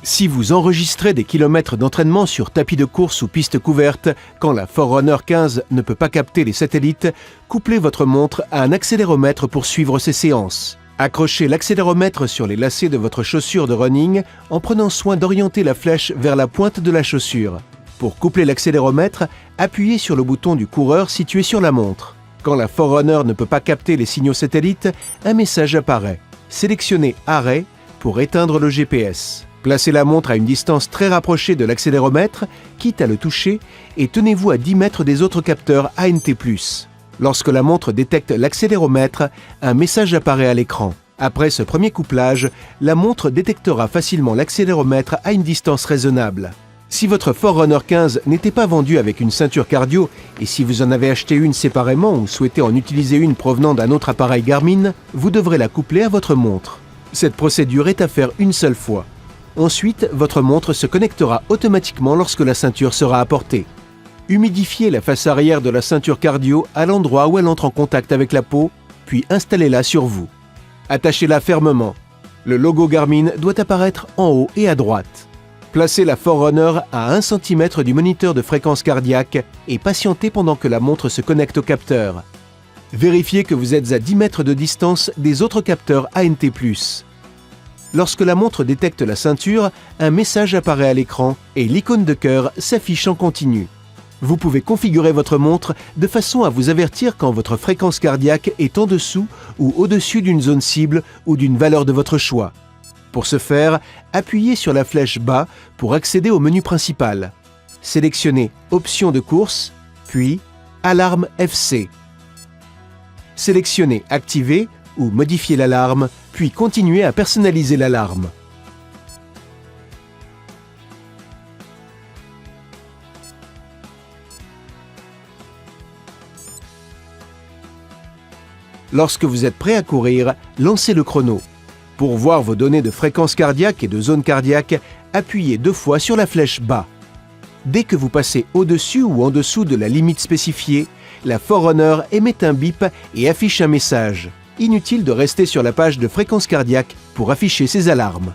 Si vous enregistrez des kilomètres d'entraînement sur tapis de course ou piste couverte, quand la Forerunner 15 ne peut pas capter les satellites, couplez votre montre à un accéléromètre pour suivre ces séances. Accrochez l'accéléromètre sur les lacets de votre chaussure de running en prenant soin d'orienter la flèche vers la pointe de la chaussure. Pour coupler l'accéléromètre, appuyez sur le bouton du coureur situé sur la montre. Quand la Forerunner ne peut pas capter les signaux satellites, un message apparaît. Sélectionnez « Arrêt » pour éteindre le GPS. Placez la montre à une distance très rapprochée de l'accéléromètre, quitte à le toucher, et tenez-vous à 10 mètres des autres capteurs ANT+. Lorsque la montre détecte l'accéléromètre, un message apparaît à l'écran. Après ce premier couplage, la montre détectera facilement l'accéléromètre à une distance raisonnable. Si votre Forerunner 15 n'était pas vendue avec une ceinture cardio et si vous en avez acheté une séparément ou souhaitez en utiliser une provenant d'un autre appareil Garmin, vous devrez la coupler à votre montre. Cette procédure est à faire une seule fois. Ensuite, votre montre se connectera automatiquement lorsque la ceinture sera apportée. Humidifiez la face arrière de la ceinture cardio à l'endroit où elle entre en contact avec la peau, puis installez-la sur vous. Attachez-la fermement. Le logo Garmin doit apparaître en haut et à droite. Placez la Forerunner à 1 cm du moniteur de fréquence cardiaque et patientez pendant que la montre se connecte au capteur. Vérifiez que vous êtes à 10 mètres de distance des autres capteurs ANT+. Lorsque la montre détecte la ceinture, un message apparaît à l'écran et l'icône de cœur s'affiche en continu. Vous pouvez configurer votre montre de façon à vous avertir quand votre fréquence cardiaque est en dessous ou au-dessus d'une zone cible ou d'une valeur de votre choix. Pour ce faire, appuyez sur la flèche bas pour accéder au menu principal. Sélectionnez Options de course, puis Alarme FC. Sélectionnez Activer ou modifier l'alarme, puis continuez à personnaliser l'alarme. Lorsque vous êtes prêt à courir, lancez le chrono. Pour voir vos données de fréquence cardiaque et de zone cardiaque, appuyez 2 fois sur la flèche bas. Dès que vous passez au-dessus ou en dessous de la limite spécifiée, la Forerunner émet un bip et affiche un message. Inutile de rester sur la page de fréquence cardiaque pour afficher ces alarmes.